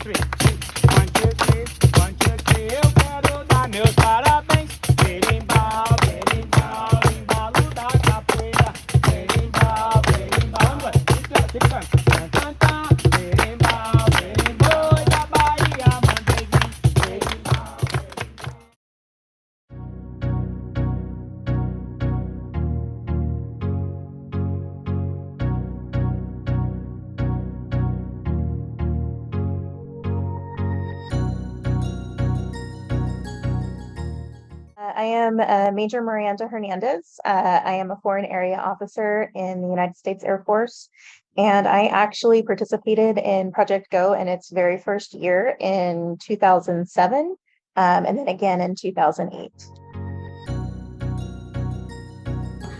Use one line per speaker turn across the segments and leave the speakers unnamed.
three. 1, 2, 3, 1, 2, 3. Eu quero dar meus parabéns. Berimbau, berimbau, embalo da capoeira. Berimbau, berimbau, vamos embora. Tan, tan, tan. Berimbau, berimbau da Bahia, mandei vir. Berimbau, berimbau.
I am Major Miranda Hernandez. I am a foreign area officer in the United States Air Force, and I actually participated in Project Go in its very first year in 2007, and then again in 2008.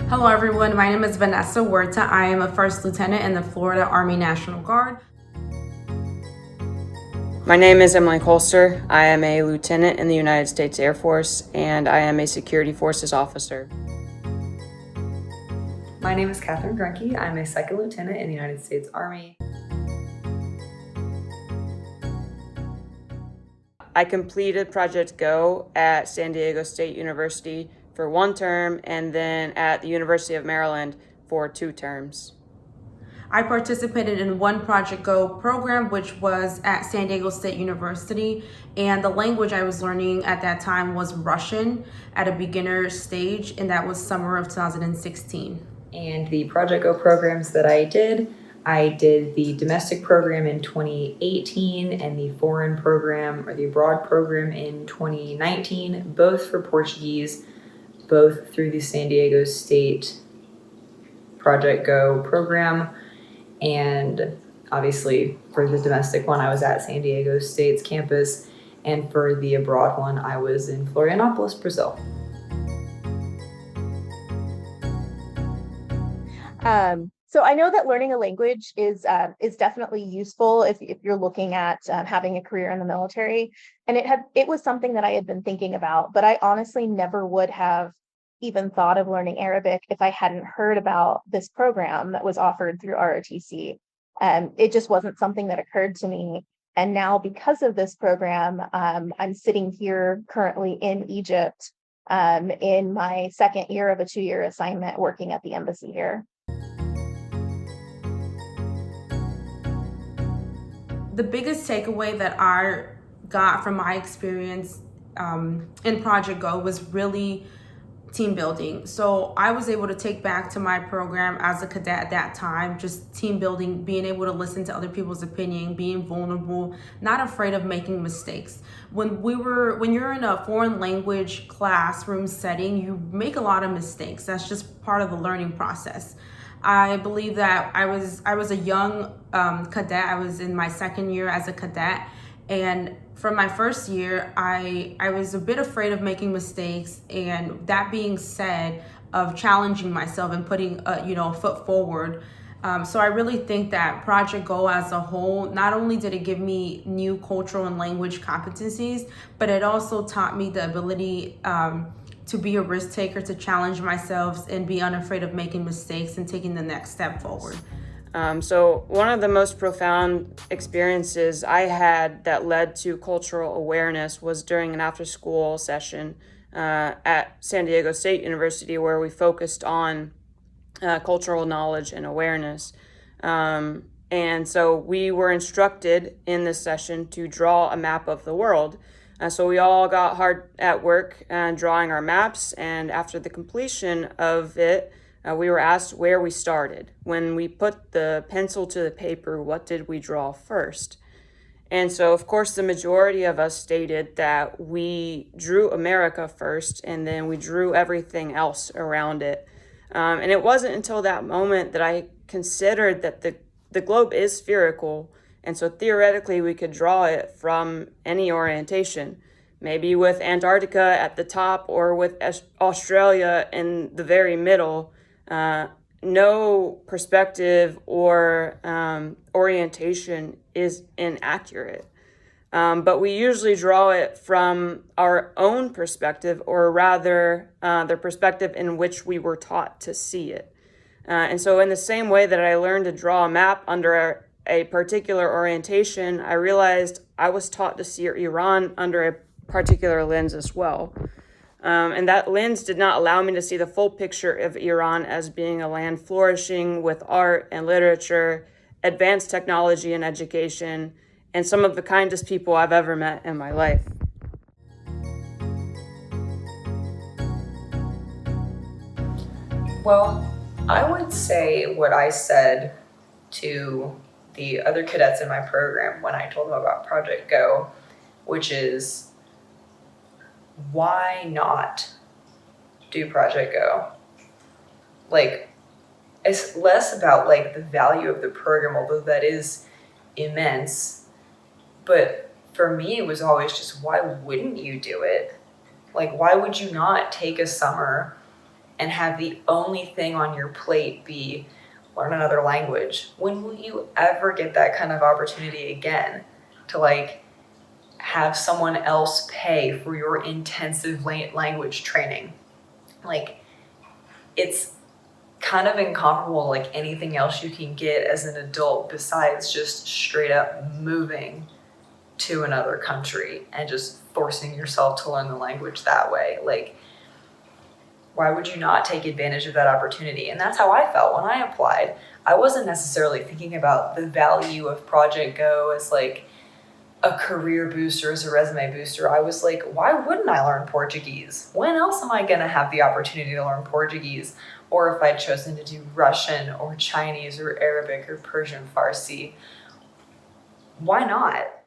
Hello everyone, my name is Vanessa Huerta. I am a first lieutenant in the Florida Army National Guard.
My name is Emily Colster. I am a lieutenant in the United States Air Force, and I am a security forces officer.
My name is Catherine Grunke. I'm a second lieutenant in the United States Army.
I completed Project Go at San Diego State University for 1 term, and then at the University of Maryland for 2 terms.
I participated in one Project Go program, which was at San Diego State University, and the language I was learning at that time was Russian at a beginner stage, and that was summer of 2016.
And the Project Go programs that I did the domestic program in 2018 and the foreign program or the abroad program in 2019, both for Portuguese, both through the San Diego State Project Go program. And obviously for the domestic one, I was at San Diego State's campus, and for the abroad one, I was in Florianópolis, Brazil.
So I know that learning a language is definitely useful if you're looking at having a career in the military, and it was something that I had been thinking about, but I honestly never would have even thought of learning Arabic if I hadn't heard about this program that was offered through ROTC. It just wasn't something that occurred to me. And now because of this program, I'm sitting here currently in Egypt in my second year of a 2-year assignment working at the embassy here.
The biggest takeaway that I got from my experience in Project Go was really team building. So I was able to take back to my program as a cadet at that time, just team building, being able to listen to other people's opinion, being vulnerable, not afraid of making mistakes. When you're in a foreign language classroom setting, you make a lot of mistakes. That's just part of the learning process. I believe that I was a young cadet. I was in my second year as a cadet, and from my first year, I was a bit afraid of making mistakes, and that being said, of challenging myself and putting a foot forward. So I really think that Project Go as a whole, not only did it give me new cultural and language competencies, but it also taught me the ability to be a risk taker, to challenge myself and be unafraid of making mistakes and taking the next step forward.
So one of the most profound experiences I had that led to cultural awareness was during an after-school session at San Diego State University, where we focused on cultural knowledge and awareness. And so we were instructed in this session to draw a map of the world. So we all got hard at work drawing our maps, and after the completion of it, we were asked where we started. When we put the pencil to the paper, what did we draw first? And so, of course, the majority of us stated that we drew America first, and then we drew everything else around it. And it wasn't until that moment that I considered that the globe is spherical, and so theoretically we could draw it from any orientation, maybe with Antarctica at the top or with Australia in the very middle. No perspective or orientation is inaccurate. But we usually draw it from our own perspective, or rather the perspective in which we were taught to see it. And so in the same way that I learned to draw a map under a particular orientation, I realized I was taught to see Iran under a particular lens as well. And that lens did not allow me to see the full picture of Iran as being a land flourishing with art and literature, advanced technology and education, and some of the kindest people I've ever met in my life.
Well, I would say what I said to the other cadets in my program when I told them about Project Go, which is, why not do Project Go? Like, it's less about like the value of the program, although that is immense. But for me, it was always just, why wouldn't you do it? Like, why would you not take a summer and have the only thing on your plate be learn another language? When will you ever get that kind of opportunity again to like have someone else pay for your intensive language training? Like, it's kind of incomparable to like anything else you can get as an adult besides just straight up moving to another country and just forcing yourself to learn the language that way. Like, why would you not take advantage of that opportunity? And that's how I felt when I applied. I wasn't necessarily thinking about the value of Project Go as like a career booster, as a resume booster. I was like, why wouldn't I learn Portuguese? When else am I gonna have the opportunity to learn Portuguese? Or if I'd chosen to do Russian or Chinese or Arabic or Persian Farsi, why not?